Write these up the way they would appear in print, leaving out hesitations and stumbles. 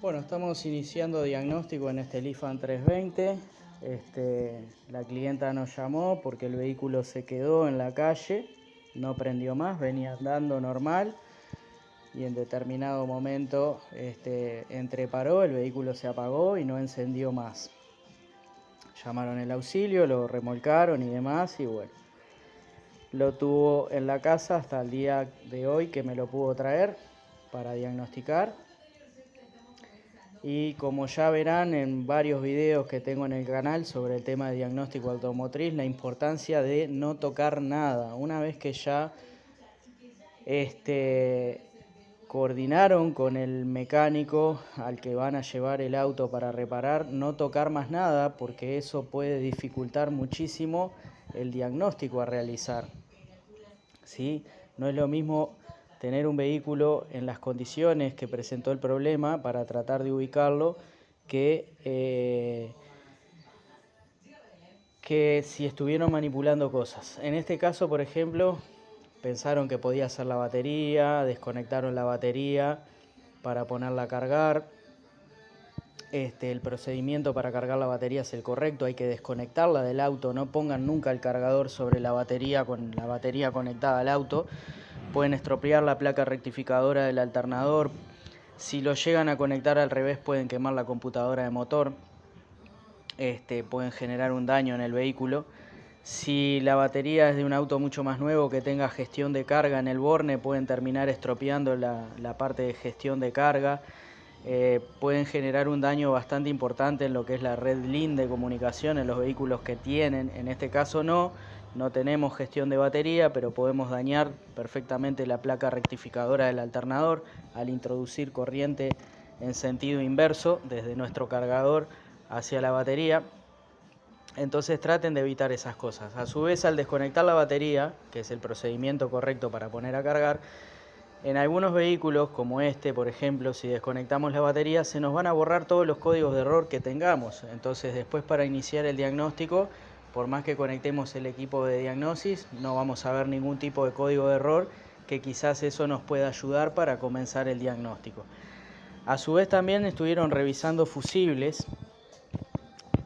Bueno, estamos iniciando diagnóstico en este Lifan 320. La clienta nos llamó porque el vehículo se quedó en la calle, no prendió más, venía andando normal y en determinado momento entreparó, el vehículo se apagó y no encendió más. Llamaron el auxilio, lo remolcaron y demás y bueno, lo tuvo en la casa hasta el día de hoy que me lo pudo traer para diagnosticar. Y como ya verán en varios videos que tengo en el canal sobre el tema de diagnóstico automotriz, la importancia de no tocar nada. Una vez que ya coordinaron con el mecánico al que van a llevar el auto para reparar, no tocar más nada porque eso puede dificultar muchísimo el diagnóstico a realizar, ¿sí? No es lo mismo tener un vehículo en las condiciones que presentó el problema para tratar de ubicarlo que si estuvieron manipulando cosas. En este caso, por ejemplo, pensaron que podía ser la batería, desconectaron la batería para ponerla a cargar. El procedimiento para cargar la batería es el correcto, hay que desconectarla del auto, no pongan nunca el cargador sobre la batería con la batería conectada al auto. Pueden estropear la placa rectificadora del alternador. Si lo llegan a conectar al revés pueden quemar la computadora de motor. Pueden generar un daño en el vehículo. Si la batería es de un auto mucho más nuevo que tenga gestión de carga en el borne, pueden terminar estropeando la parte de gestión de carga. Pueden generar un daño bastante importante en lo que es la red LIN de comunicación en los vehículos que tienen. En este caso no tenemos gestión de batería, pero podemos dañar perfectamente la placa rectificadora del alternador al introducir corriente en sentido inverso desde nuestro cargador hacia la batería. Entonces traten de evitar esas cosas. A su vez, al desconectar la batería, que es el procedimiento correcto para poner a cargar, en algunos vehículos como este, por ejemplo, si desconectamos la batería, se nos van a borrar todos los códigos de error que tengamos. Entonces después, para iniciar el diagnóstico, por más que conectemos el equipo de diagnosis, no vamos a ver ningún tipo de código de error, que quizás eso nos pueda ayudar para comenzar el diagnóstico. A su vez también estuvieron revisando fusibles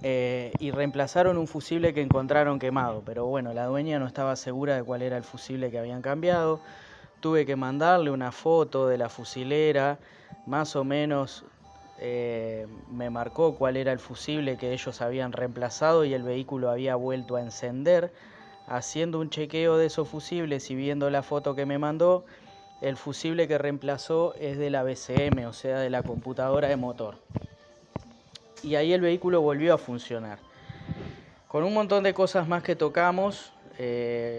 y reemplazaron un fusible que encontraron quemado, pero bueno, la dueña no estaba segura de cuál era el fusible que habían cambiado. Tuve que mandarle una foto de la fusilera, más o menos me marcó cuál era el fusible que ellos habían reemplazado y el vehículo había vuelto a encender. Haciendo un chequeo de esos fusibles y viendo la foto que me mandó, el fusible que reemplazó es de la BCM, o sea, de la computadora de motor. Y ahí el vehículo volvió a funcionar. Con un montón de cosas más que tocamos,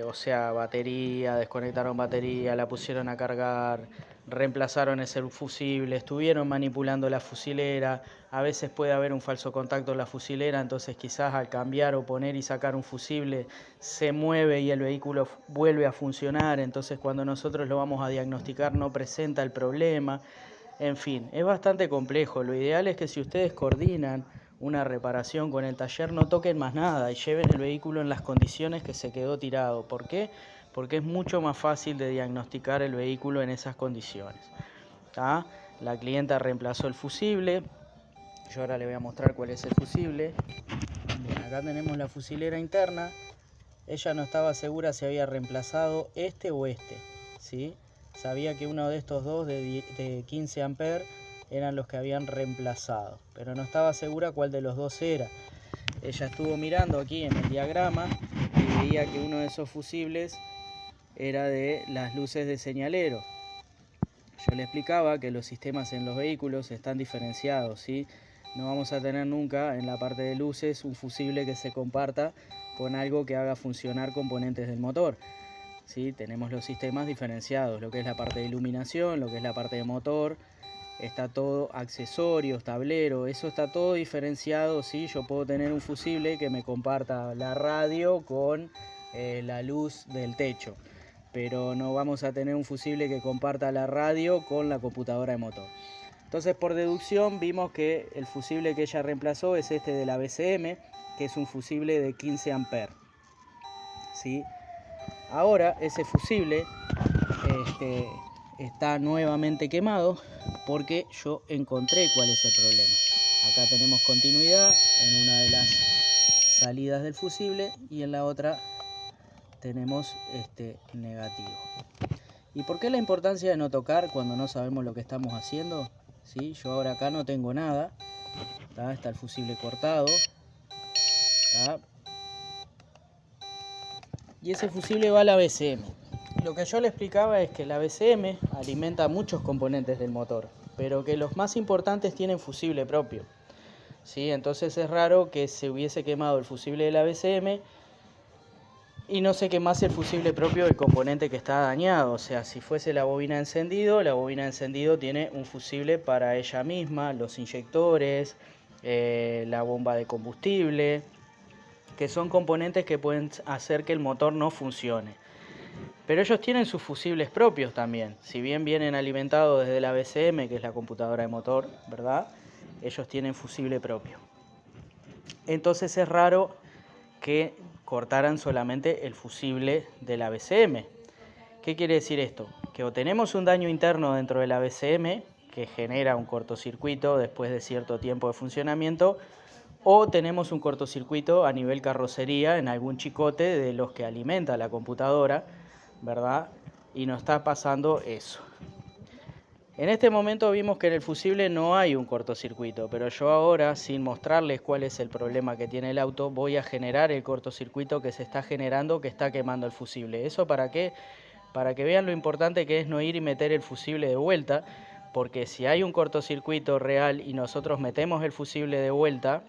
o sea, batería, desconectaron batería, la pusieron a cargar, reemplazaron ese fusible, estuvieron manipulando la fusilera. A veces puede haber un falso contacto en la fusilera, entonces quizás al cambiar o poner y sacar un fusible se mueve y el vehículo vuelve a funcionar. Entonces cuando nosotros lo vamos a diagnosticar no presenta el problema. En fin, es bastante complejo. Lo ideal es que si ustedes coordinan una reparación con el taller, no toquen más nada y lleven el vehículo en las condiciones que se quedó tirado. ¿Por qué? Porque es mucho más fácil de diagnosticar el vehículo en esas condiciones. ¿Tá? La clienta reemplazó el fusible. Yo ahora le voy a mostrar cuál es el fusible. Bien, acá tenemos la fusilera interna. Ella no estaba segura si había reemplazado este o este, ¿sí? Sabía que uno de estos dos de 15 amperes eran los que habían reemplazado, pero no estaba segura cuál de los dos era. Ella estuvo mirando aquí en el diagrama y veía que uno de esos fusibles era de las luces de señalero. Yo le explicaba que los sistemas en los vehículos están diferenciados, ¿sí? No vamos a tener nunca en la parte de luces un fusible que se comparta con algo que haga funcionar componentes del motor, ¿sí? Tenemos los sistemas diferenciados, lo que es la parte de iluminación, lo que es la parte de motor, está todo accesorios, tablero, eso está todo diferenciado, ¿sí? Yo puedo tener un fusible que me comparta la radio con la luz del techo, pero no vamos a tener un fusible que comparta la radio con la computadora de motor. Entonces, por deducción, vimos que el fusible que ella reemplazó es este de la BCM, que es un fusible de 15 amperes, ¿sí? Ahora, ese fusible está nuevamente quemado porque yo encontré cuál es el problema. Acá tenemos continuidad en una de las salidas del fusible y en la otra tenemos negativo. ¿Y por qué la importancia de no tocar cuando no sabemos lo que estamos haciendo? ¿Sí? Yo ahora acá no tengo nada, está el fusible cortado, ¿tá? Y ese fusible va a la BCM. Lo que yo le explicaba es que la BCM alimenta muchos componentes del motor, pero que los más importantes tienen fusible propio, ¿sí? Entonces es raro que se hubiese quemado el fusible de la BCM y no se quemase el fusible propio del componente que está dañado. O sea, si fuese la bobina de encendido tiene un fusible para ella misma, los inyectores, la bomba de combustible, que son componentes que pueden hacer que el motor no funcione. Pero ellos tienen sus fusibles propios también. Si bien vienen alimentados desde la BCM, que es la computadora de motor, ¿verdad? Ellos tienen fusible propio. Entonces es raro que cortaran solamente el fusible de la BCM. ¿Qué quiere decir esto? Que o tenemos un daño interno dentro de la BCM, que genera un cortocircuito después de cierto tiempo de funcionamiento, o tenemos un cortocircuito a nivel carrocería en algún chicote de los que alimenta la computadora, ¿verdad? Y nos está pasando eso. En este momento vimos que en el fusible no hay un cortocircuito, pero yo ahora, sin mostrarles cuál es el problema que tiene el auto, voy a generar el cortocircuito que se está generando, que está quemando el fusible. ¿Eso para qué? Para que vean lo importante que es no ir y meter el fusible de vuelta, porque si hay un cortocircuito real y nosotros metemos el fusible de vuelta,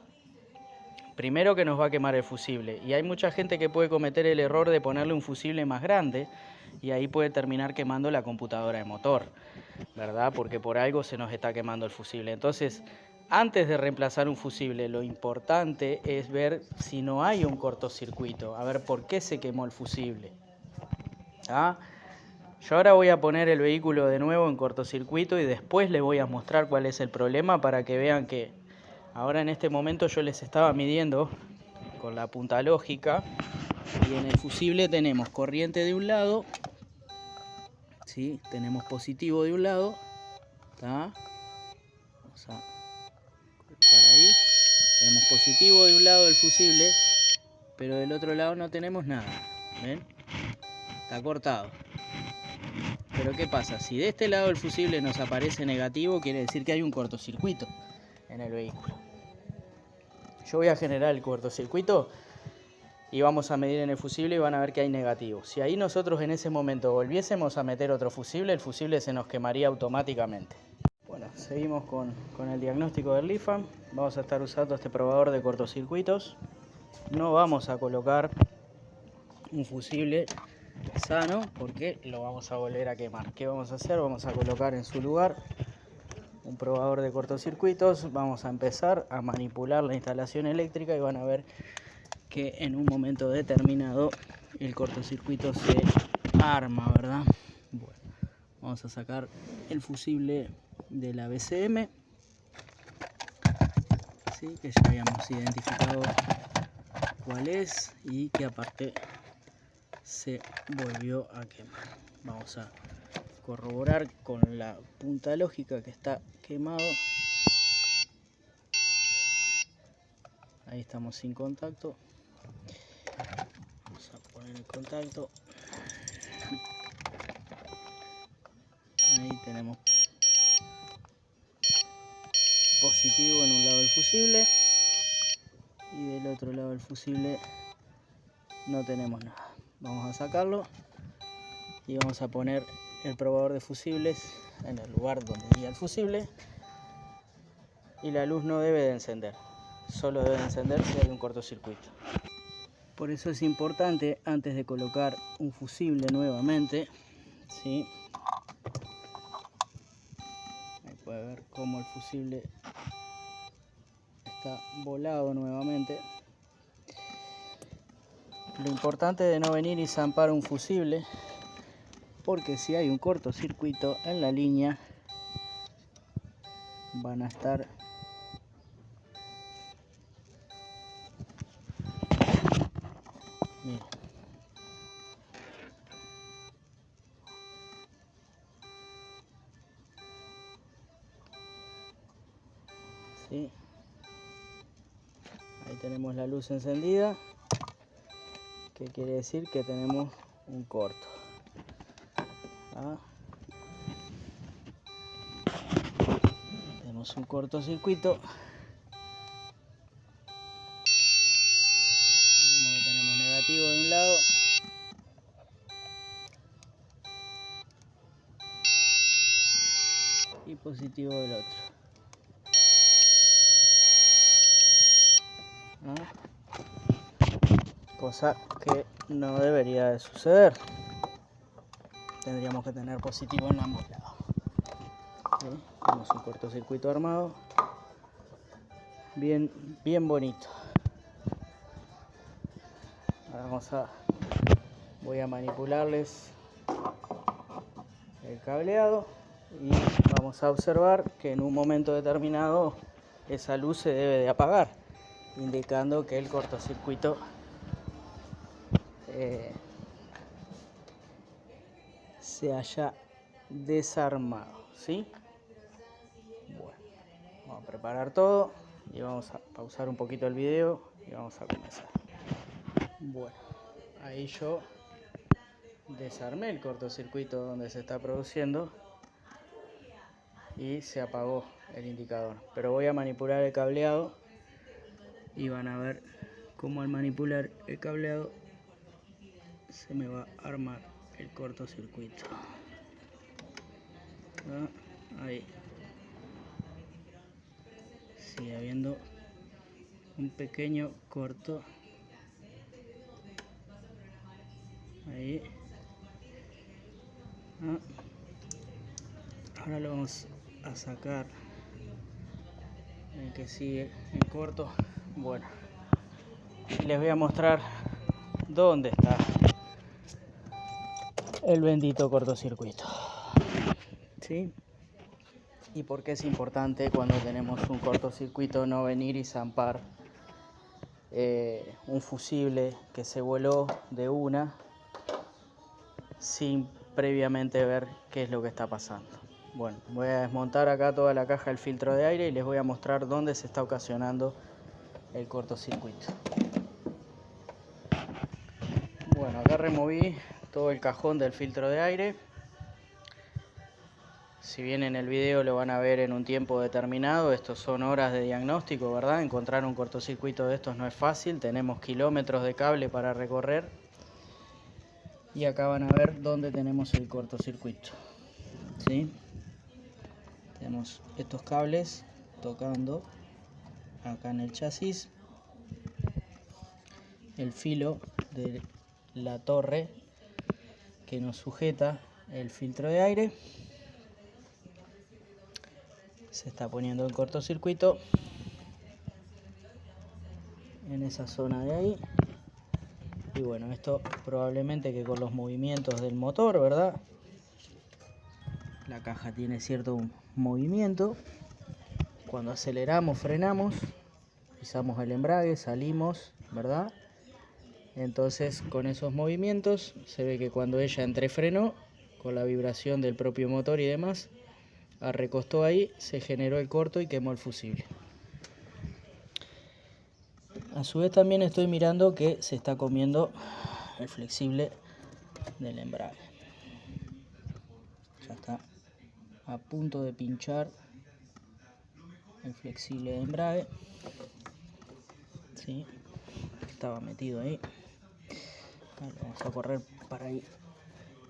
primero que nos va a quemar el fusible, y hay mucha gente que puede cometer el error de ponerle un fusible más grande y ahí puede terminar quemando la computadora de motor, ¿verdad? Porque por algo se nos está quemando el fusible. Entonces, antes de reemplazar un fusible, lo importante es ver si no hay un cortocircuito, a ver por qué se quemó el fusible. ¿Ah? Yo ahora voy a poner el vehículo de nuevo en cortocircuito y después les voy a mostrar cuál es el problema para que vean que ahora en este momento yo les estaba midiendo con la punta lógica y en el fusible tenemos corriente de un lado, ¿sí? Tenemos positivo de un lado, ¿tá? Vamos a colocar ahí, tenemos positivo de un lado del fusible, pero del otro lado no tenemos nada, ¿ven? Está cortado. Pero ¿qué pasa? Si de este lado del fusible nos aparece negativo, quiere decir que hay un cortocircuito en el vehículo. Yo voy a generar el cortocircuito y vamos a medir en el fusible y van a ver que hay negativo. Si ahí nosotros en ese momento volviésemos a meter otro fusible, el fusible se nos quemaría automáticamente. Bueno, seguimos con el diagnóstico del LiFAM. Vamos a estar usando este probador de cortocircuitos. No vamos a colocar un fusible sano porque lo vamos a volver a quemar. ¿Qué vamos a hacer? Vamos a colocar en su lugar un probador de cortocircuitos. Vamos a empezar a manipular la instalación eléctrica y van a ver que en un momento determinado el cortocircuito se arma, ¿verdad? Bueno, vamos a sacar el fusible de la BCM, ¿sí? Que ya habíamos identificado cuál es y que aparte se volvió a quemar. Vamos a corroborar con la punta lógica que está quemado. Ahí estamos sin contacto. Vamos a poner el contacto. Ahí tenemos positivo en un lado del fusible y del otro lado del fusible no tenemos nada. Vamos a sacarlo y vamos a poner el probador de fusibles en el lugar donde iría el fusible y la luz no debe de encender, solo debe de encender si hay un cortocircuito. Por eso es importante, antes de colocar un fusible nuevamente, ¿sí? Ahí puede ver cómo el fusible está volado nuevamente. Lo importante de no venir y zampar un fusible, porque si hay un cortocircuito en la línea, van a estar miren, ¿sí? Ahí tenemos la luz encendida, que quiere decir que tenemos un corto. ¿Ah? Tenemos un cortocircuito. Vemos que tenemos negativo de un lado y positivo del otro. ¿Ah? Cosa que no debería de suceder. Tendríamos que tener positivo en ambos lados. ¿Sí? Tenemos un cortocircuito armado bien bonito. Ahora voy a manipularles el cableado y vamos a observar que en un momento determinado esa luz se debe de apagar, indicando que el cortocircuito se haya desarmado, ¿sí? Bueno, vamos a preparar todo y vamos a pausar un poquito el video y vamos a comenzar. Bueno, ahí yo desarmé el cortocircuito donde se está produciendo y se apagó el indicador, pero voy a manipular el cableado y van a ver cómo al manipular el cableado se me va a armar el cortocircuito. Ahí sigue habiendo un pequeño corto ahí. Ahora lo vamos a sacar el que sigue en corto. Bueno, les voy a mostrar dónde está el bendito cortocircuito, ¿sí? Y por qué es importante cuando tenemos un cortocircuito no venir y zampar un fusible que se voló de una sin previamente ver qué es lo que está pasando. Bueno, voy a desmontar acá toda la caja del filtro de aire y les voy a mostrar dónde se está ocasionando el cortocircuito. Bueno, acá removí todo el cajón del filtro de aire. Si bien en el video lo van a ver en un tiempo determinado, estos son horas de diagnóstico, ¿verdad? Encontrar un cortocircuito de estos no es fácil, tenemos kilómetros de cable para recorrer. Y acá van a ver dónde tenemos el cortocircuito, ¿sí? Tenemos estos cables tocando acá en el chasis, el filo de la torre que nos sujeta el filtro de aire. Se está poniendo el cortocircuito en esa zona de ahí. Y bueno, esto probablemente que con los movimientos del motor, ¿verdad? La caja tiene cierto movimiento. Cuando aceleramos, frenamos, pisamos el embrague, salimos, ¿verdad? Entonces con esos movimientos se ve que cuando ella entrefrenó, con la vibración del propio motor y demás, recostó ahí, se generó el corto y quemó el fusible. A su vez también estoy mirando que se está comiendo el flexible del embrague. Ya está a punto de pinchar el flexible de embrague. ¿Sí? Estaba metido ahí. Ahora vamos a correr para ir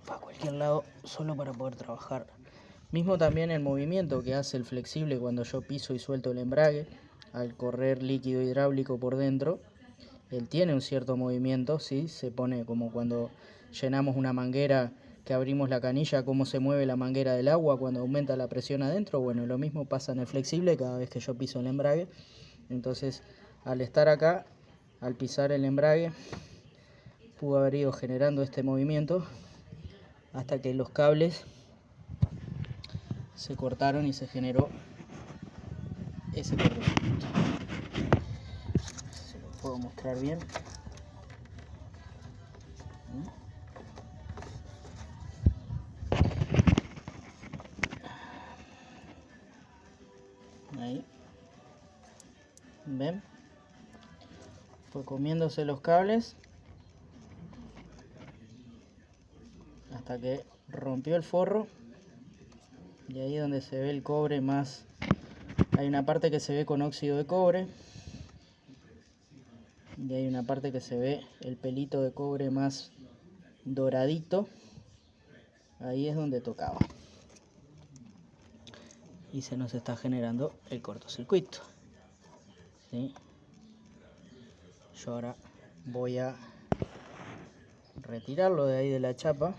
para cualquier lado solo para poder trabajar. Mismo también el movimiento que hace el flexible cuando yo piso y suelto el embrague al correr líquido hidráulico por dentro. Él tiene un cierto movimiento, ¿sí? Se pone como cuando llenamos una manguera que abrimos la canilla, cómo se mueve la manguera del agua cuando aumenta la presión adentro. Bueno, lo mismo pasa en el flexible cada vez que yo piso el embrague. Entonces, al estar acá, al pisar el embrague, pudo haber ido generando este movimiento hasta que los cables se cortaron y se generó ese cortocircuito. Se lo puedo mostrar bien. Ahí. ¿Ven? Fue comiéndose los cables hasta que rompió el forro. Y ahí es donde se ve el cobre más. Hay una parte que se ve con óxido de cobre. Y hay una parte que se ve el pelito de cobre más doradito. Ahí es donde tocaba. Y se nos está generando el cortocircuito. ¿Sí? Yo ahora voy a retirarlo de ahí de la chapa.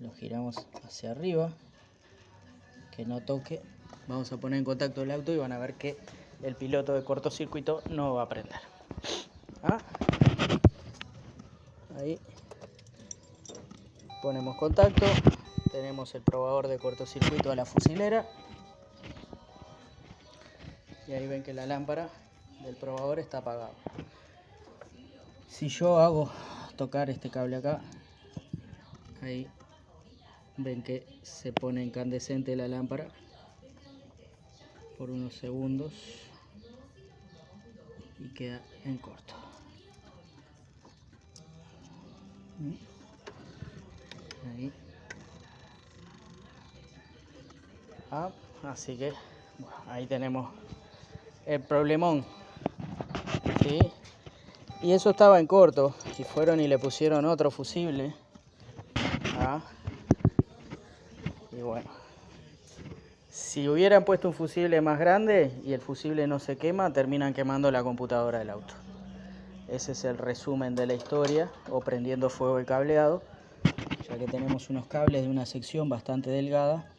Lo giramos hacia arriba. Que no toque. Vamos a poner en contacto el auto y van a ver que el piloto de cortocircuito no va a prender. ¿Ah? Ahí ponemos contacto. Tenemos el probador de cortocircuito a la fusilera. Y ahí ven que la lámpara del probador está apagada. Si yo hago tocar este cable acá, ahí ven que se pone incandescente la lámpara por unos segundos y queda en corto. Ahí. Así que bueno, ahí tenemos el problemón. ¿Sí? Y eso estaba en corto. Y fueron y le pusieron otro fusible. Y bueno, si hubieran puesto un fusible más grande y el fusible no se quema, terminan quemando la computadora del auto. Ese es el resumen de la historia, o prendiendo fuego el cableado, ya que tenemos unos cables de una sección bastante delgada.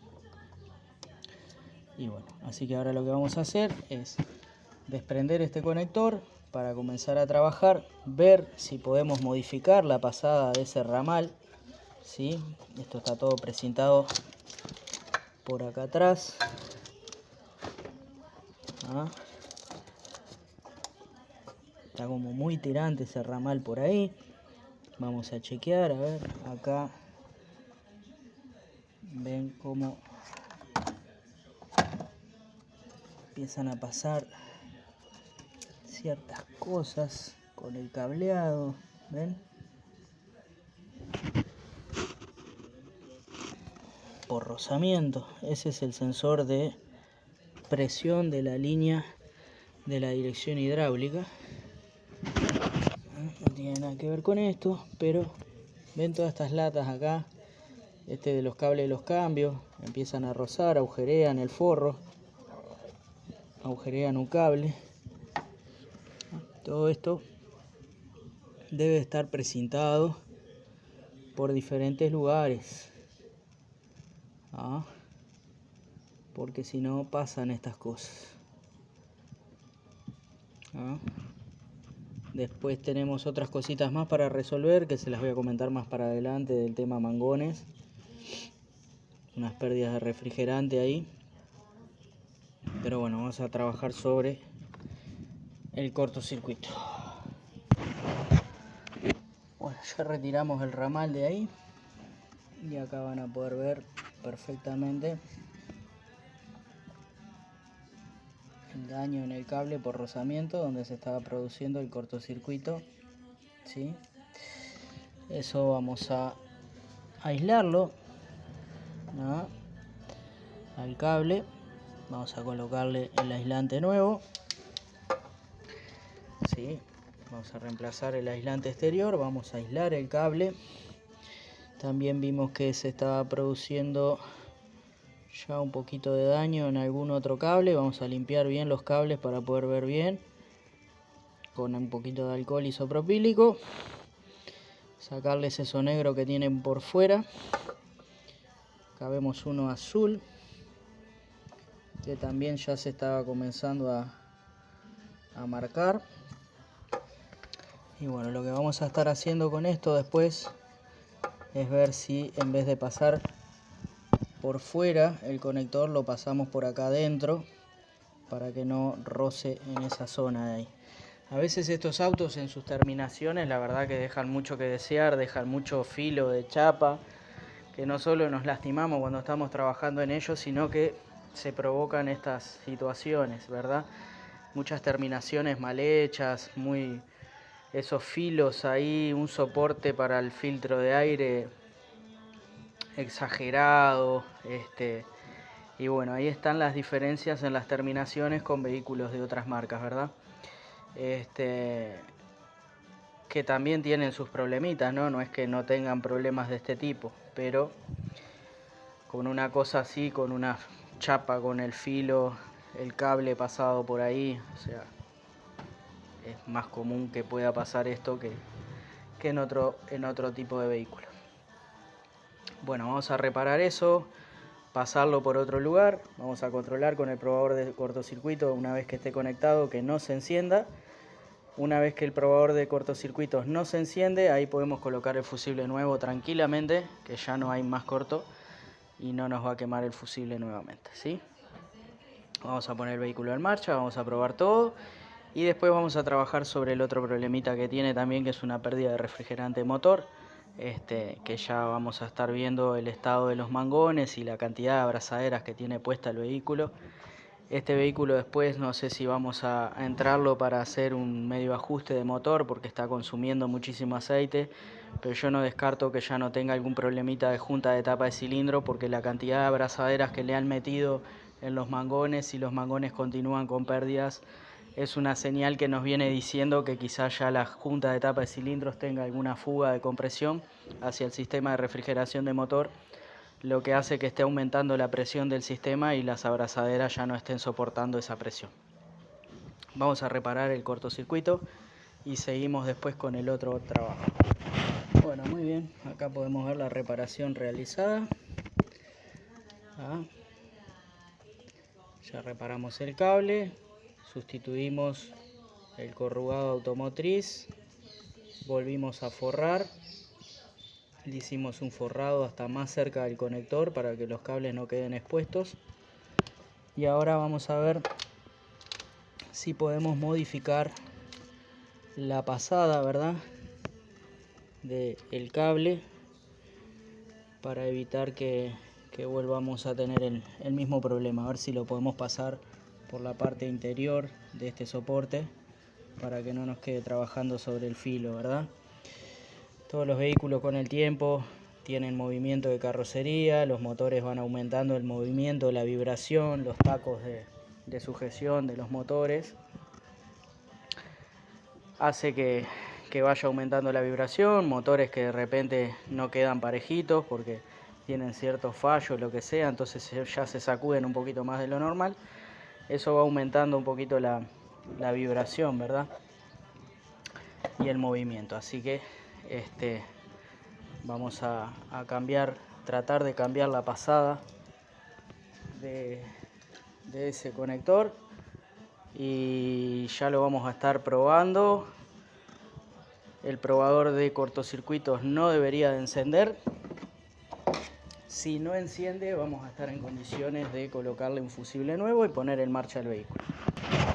Y bueno, así que ahora lo que vamos a hacer es desprender este conector para comenzar a trabajar, ver si podemos modificar la pasada de ese ramal. ¿Sí? Esto está todo precintado por acá atrás. Está como muy tirante ese ramal por ahí. Vamos a chequear, a ver, acá ven cómo empiezan a pasar ciertas cosas con el cableado, ¿ven? Por rozamiento. Ese es el sensor de presión de la línea de la dirección hidráulica. No tiene nada que ver con esto, pero ven todas estas latas acá, de los cables de los cambios, empiezan a rozar, agujerean el forro, agujerean un cable. Todo esto debe estar precintado por diferentes lugares, porque si no pasan estas cosas. Después tenemos otras cositas más para resolver, que se las voy a comentar más para adelante, del tema mangones. Unas pérdidas de refrigerante ahí. Pero bueno, vamos a trabajar sobre el cortocircuito. Bueno, ya retiramos el ramal de ahí. Y acá van a poder ver perfectamente el daño en el cable por rozamiento donde se estaba produciendo el cortocircuito. ¿Sí? Eso vamos a aislarlo al cable. Vamos a colocarle el aislante nuevo. ¿Sí? Vamos a reemplazar el aislante exterior. Vamos a aislar el cable. También vimos que se estaba produciendo ya un poquito de daño en algún otro cable. Vamos a limpiar bien los cables para poder ver bien, con un poquito de alcohol isopropílico. Sacarle eso negro que tienen por fuera. Acá vemos uno azul, que también ya se estaba comenzando a marcar. Y bueno, lo que vamos a estar haciendo con esto después es ver si en vez de pasar por fuera el conector lo pasamos por acá adentro, para que no roce en esa zona de ahí. A veces estos autos en sus terminaciones la verdad que dejan mucho que desear, dejan mucho filo de chapa, que no solo nos lastimamos cuando estamos trabajando en ellos, sino que se provocan estas situaciones, ¿verdad? muchas terminaciones mal hechas, esos filos ahí, un soporte para el filtro de aire exagerado, y bueno, ahí están las diferencias en las terminaciones con vehículos de otras marcas, ¿verdad? Que también tienen sus problemitas, ¿no? No es que no tengan problemas de este tipo, pero con una cosa así, con una chapa, con el filo, el cable pasado por ahí, o sea, es más común que pueda pasar esto que en otro tipo de vehículo. Bueno, vamos a reparar eso, pasarlo por otro lugar, vamos a controlar con el probador de cortocircuito una vez que esté conectado que no se encienda. Una vez que el probador de cortocircuitos no se enciende, ahí podemos colocar el fusible nuevo tranquilamente, que ya no hay más corto y no nos va a quemar el fusible nuevamente, ¿sí? Vamos a poner el vehículo en marcha, vamos a probar todo y después vamos a trabajar sobre el otro problemita que tiene también, que es una pérdida de refrigerante motor, que ya vamos a estar viendo el estado de los mangones y la cantidad de abrazaderas que tiene puesta el vehículo. Este vehículo después no sé si vamos a entrarlo para hacer un medio ajuste de motor porque está consumiendo muchísimo aceite, pero yo no descarto que ya no tenga algún problemita de junta de tapa de cilindro porque la cantidad de abrazaderas que le han metido en los mangones y los mangones continúan con pérdidas es una señal que nos viene diciendo que quizás ya la junta de tapa de cilindros tenga alguna fuga de compresión hacia el sistema de refrigeración de motor, lo que hace que esté aumentando la presión del sistema y las abrazaderas ya no estén soportando esa presión. Vamos a reparar el cortocircuito y seguimos después con el otro trabajo. Bueno, muy bien, acá podemos ver la reparación realizada. Ya reparamos el cable, sustituimos el corrugado automotriz, volvimos a forrar. Le hicimos un forrado hasta más cerca del conector para que los cables no queden expuestos. Y ahora vamos a ver si podemos modificar la pasada, ¿verdad?, del cable para evitar que volvamos a tener el mismo problema. A ver si lo podemos pasar por la parte interior de este soporte para que no nos quede trabajando sobre el filo, ¿verdad? Todos los vehículos con el tiempo tienen movimiento de carrocería, los motores van aumentando el movimiento, la vibración, los tacos de sujeción de los motores. Hace que vaya aumentando la vibración, motores que de repente no quedan parejitos porque tienen ciertos fallos, lo que sea, entonces ya se sacuden un poquito más de lo normal. Eso va aumentando un poquito la vibración, ¿verdad? Y el movimiento, así que vamos a tratar de cambiar la pasada de ese conector y ya lo vamos a estar probando. El probador de cortocircuitos no debería de encender. Si no enciende, vamos a estar en condiciones de colocarle un fusible nuevo y poner en marcha el vehículo.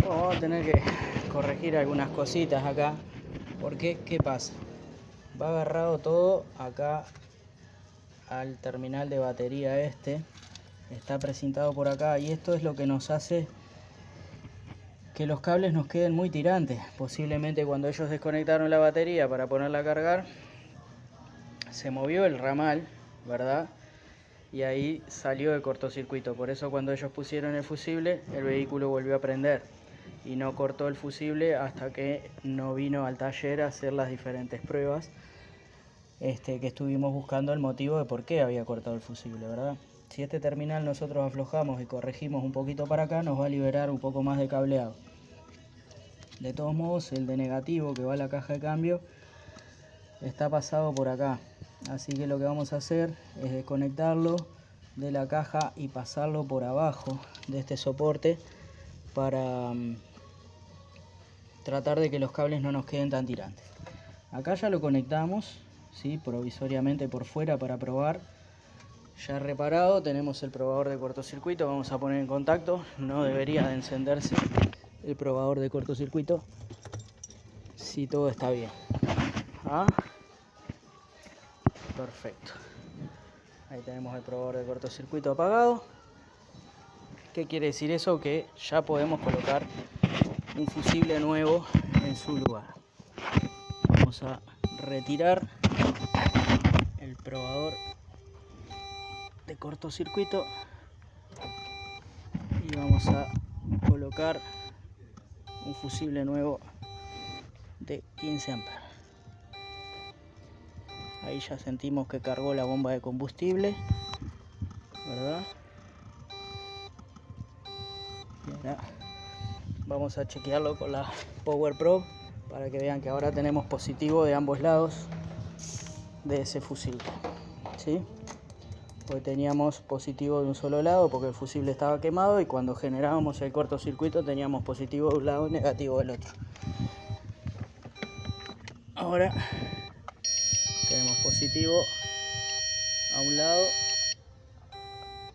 Vamos a tener que corregir algunas cositas acá, porque ¿qué pasa? Va agarrado todo acá al terminal de batería está precintado por acá y esto es lo que nos hace que los cables nos queden muy tirantes. Posiblemente cuando ellos desconectaron la batería para ponerla a cargar se movió el ramal, ¿verdad? Y ahí salió de cortocircuito. Por eso cuando ellos pusieron el fusible, el vehículo volvió a prender y no cortó el fusible hasta que no vino al taller a hacer las diferentes pruebas que estuvimos buscando el motivo de por qué había cortado el fusible, ¿verdad? Si este terminal nosotros aflojamos y corregimos un poquito para acá, nos va a liberar un poco más de cableado. De todos modos, el de negativo que va a la caja de cambio está pasado por acá. Así que lo que vamos a hacer es desconectarlo de la caja y pasarlo por abajo de este soporte para tratar de que los cables no nos queden tan tirantes. Acá ya lo conectamos, ¿sí?, provisoriamente por fuera para probar. Ya reparado, tenemos el probador de cortocircuito, vamos a poner en contacto. No debería de encenderse el probador de cortocircuito si todo está bien. Perfecto. Ahí tenemos el probador de cortocircuito apagado. ¿Qué quiere decir eso? Que ya podemos colocar un fusible nuevo en su lugar. Vamos a retirar el probador de cortocircuito y vamos a colocar un fusible nuevo de 15 amperes. Ahí ya sentimos que cargó la bomba de combustible, ¿verdad? Y ahora vamos a chequearlo con la Power Probe para que vean que ahora tenemos positivo de ambos lados de ese fusible, ¿sí? Hoy teníamos positivo de un solo lado porque el fusible estaba quemado, y cuando generábamos el cortocircuito teníamos positivo de un lado y negativo del otro. Ahora tenemos positivo a un lado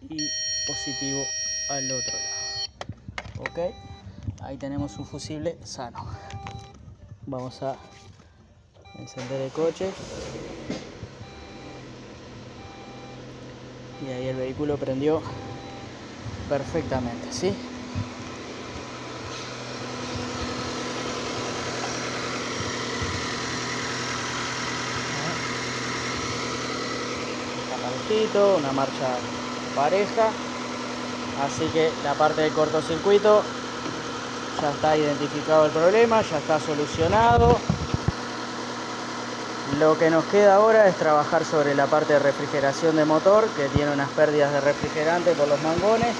y positivo al otro lado. Ok, ahí tenemos un fusible sano. Vamos a encender el coche y ahí el vehículo prendió perfectamente, ¿sí? Una marcha pareja, así que la parte del cortocircuito ya está identificado el problema, ya está solucionado. Lo que nos queda ahora es trabajar sobre la parte de refrigeración de motor, que tiene unas pérdidas de refrigerante por los mangones.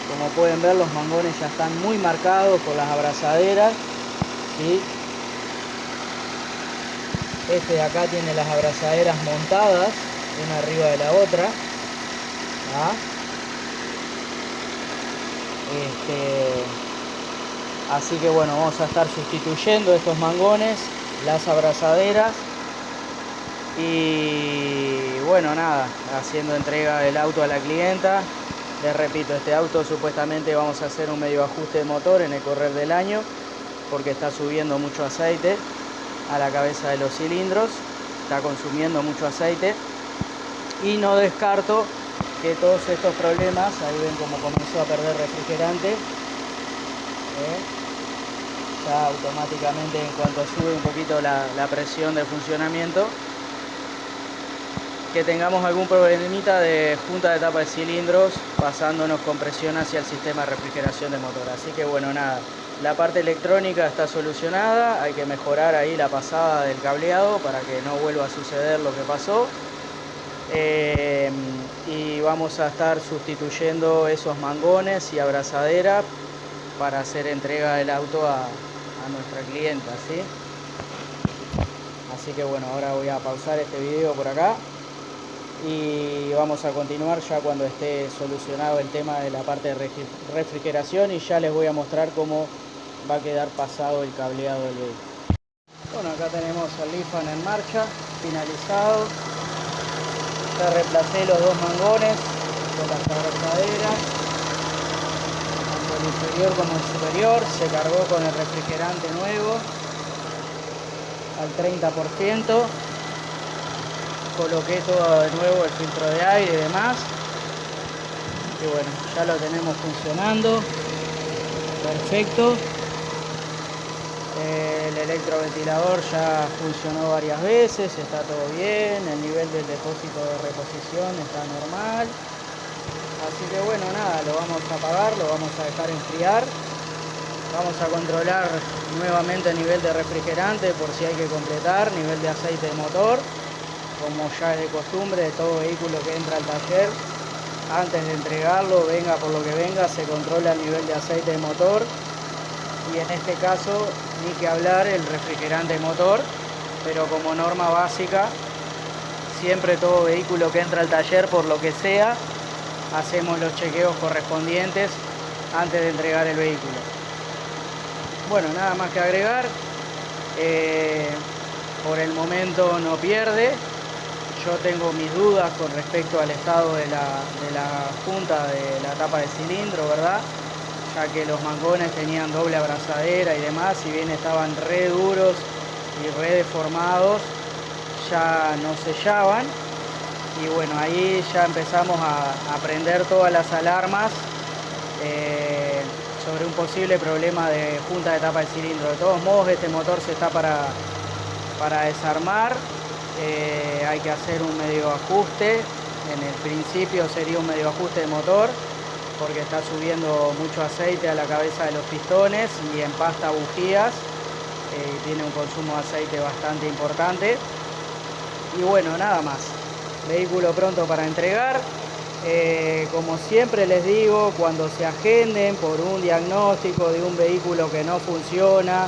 Como pueden ver, los mangones ya están muy marcados por las abrazaderas, ¿sí? Este de acá tiene las abrazaderas montadas una arriba de la otra, ¿ah? Así que bueno, vamos a estar sustituyendo estos mangones, las abrazaderas, y bueno, nada, haciendo entrega del auto a la clienta. Les repito, este auto supuestamente vamos a hacer un medio ajuste de motor en el correr del año, porque está subiendo mucho aceite a la cabeza de los cilindros, está consumiendo mucho aceite. Y no descarto que todos estos problemas, ahí ven cómo comenzó a perder refrigerante, ya automáticamente en cuanto sube un poquito la presión de funcionamiento, que tengamos algún problemita de junta de tapa de cilindros pasándonos con presión hacia el sistema de refrigeración de motor. Así que bueno, nada, la parte electrónica está solucionada, hay que mejorar ahí la pasada del cableado para que no vuelva a suceder lo que pasó. Y vamos a estar sustituyendo esos mangones y abrazadera para hacer entrega del auto a nuestra clienta, ¿sí? Así que bueno, ahora voy a pausar este video por acá y vamos a continuar ya cuando esté solucionado el tema de la parte de refrigeración, y ya les voy a mostrar cómo va a quedar pasado el cableado del vehículo. Bueno, acá tenemos el Lifan en marcha, finalizado. Ya reemplacé los dos mangones con las abrazaderas, tanto el inferior como el superior. Se cargó con el refrigerante nuevo al 30%. Coloqué todo de nuevo, el filtro de aire y demás. Y bueno, ya lo tenemos funcionando. Perfecto. El electroventilador ya funcionó varias veces, está todo bien, el nivel del depósito de reposición está normal. Así que bueno, nada, lo vamos a apagar, lo vamos a dejar enfriar. Vamos a controlar nuevamente el nivel de refrigerante por si hay que completar, nivel de aceite de motor, como ya es de costumbre de todo vehículo que entra al taller. Antes de entregarlo, venga por lo que venga, se controla el nivel de aceite de motor. Y en este caso, ni que hablar, el refrigerante de motor, pero como norma básica, siempre todo vehículo que entra al taller, por lo que sea, hacemos los chequeos correspondientes antes de entregar el vehículo. Bueno, nada más que agregar. Por el momento no pierde. Yo tengo mis dudas con respecto al estado de la junta de la tapa de cilindro, ¿verdad? Ya que los mangones tenían doble abrazadera y demás, si bien estaban re duros y re deformados, ya no sellaban. Y bueno, ahí ya empezamos a prender todas las alarmas sobre un posible problema de junta de tapa de cilindro. De todos modos, este motor se está para desarmar. Hay que hacer un medio ajuste. En el principio sería un medio ajuste de motor, porque está subiendo mucho aceite a la cabeza de los pistones y empasta bujías. Tiene un consumo de aceite bastante importante. Y bueno, nada más. Vehículo pronto para entregar. Como siempre les digo, cuando se agenden por un diagnóstico de un vehículo que no funciona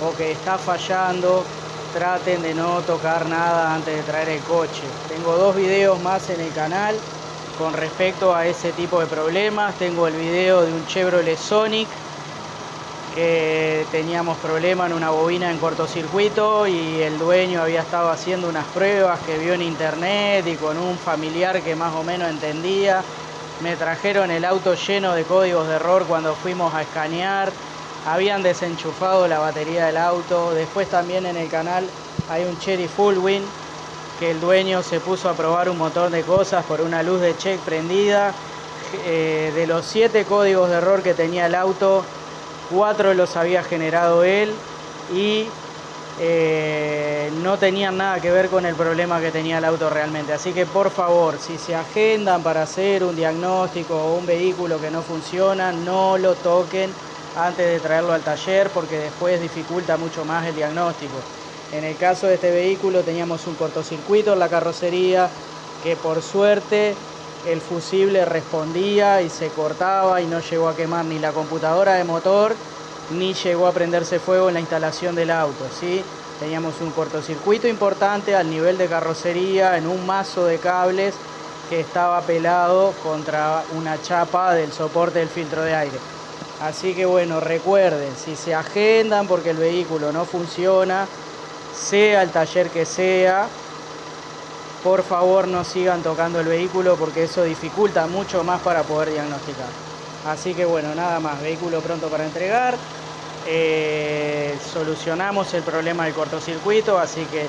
o que está fallando, traten de no tocar nada antes de traer el coche. Tengo 2 videos más en el canal con respecto a ese tipo de problemas. Tengo el video de un Chevrolet Sonic que teníamos problemas en una bobina en cortocircuito y el dueño había estado haciendo unas pruebas que vio en internet y con un familiar que más o menos entendía. Me trajeron el auto lleno de códigos de error cuando fuimos a escanear. Habían desenchufado la batería del auto. Después también en el canal hay un Chery Fullwind que el dueño se puso a probar un montón de cosas por una luz de check prendida. De los 7 códigos de error que tenía el auto, 4 los había generado él y no tenían nada que ver con el problema que tenía el auto realmente. Así que por favor, si se agendan para hacer un diagnóstico o un vehículo que no funciona, no lo toquen antes de traerlo al taller, porque después dificulta mucho más el diagnóstico. En el caso de este vehículo teníamos un cortocircuito en la carrocería que por suerte el fusible respondía y se cortaba y no llegó a quemar ni la computadora de motor ni llegó a prenderse fuego en la instalación del auto, ¿sí? Teníamos un cortocircuito importante al nivel de carrocería en un mazo de cables que estaba pelado contra una chapa del soporte del filtro de aire. Así que bueno, recuerden, si se agendan porque el vehículo no funciona, sea el taller que sea, por favor no sigan tocando el vehículo porque eso dificulta mucho más para poder diagnosticar. Así que bueno, nada más, vehículo pronto para entregar. Solucionamos el problema del cortocircuito, así que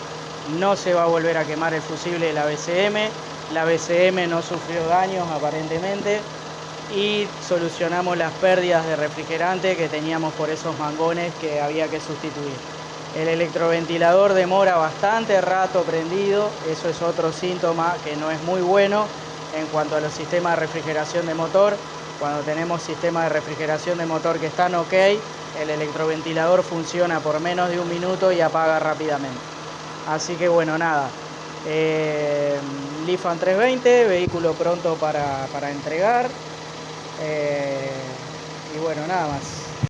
no se va a volver a quemar el fusible de la BCM. La BCM no sufrió daños aparentemente y solucionamos las pérdidas de refrigerante que teníamos por esos mangones que había que sustituir. El electroventilador demora bastante rato prendido, eso es otro síntoma que no es muy bueno en cuanto a los sistemas de refrigeración de motor. Cuando tenemos sistemas de refrigeración de motor que están ok, el electroventilador funciona por menos de 1 minuto y apaga rápidamente. Así que bueno, nada. Lifan 320, vehículo pronto para entregar. Y bueno, nada más.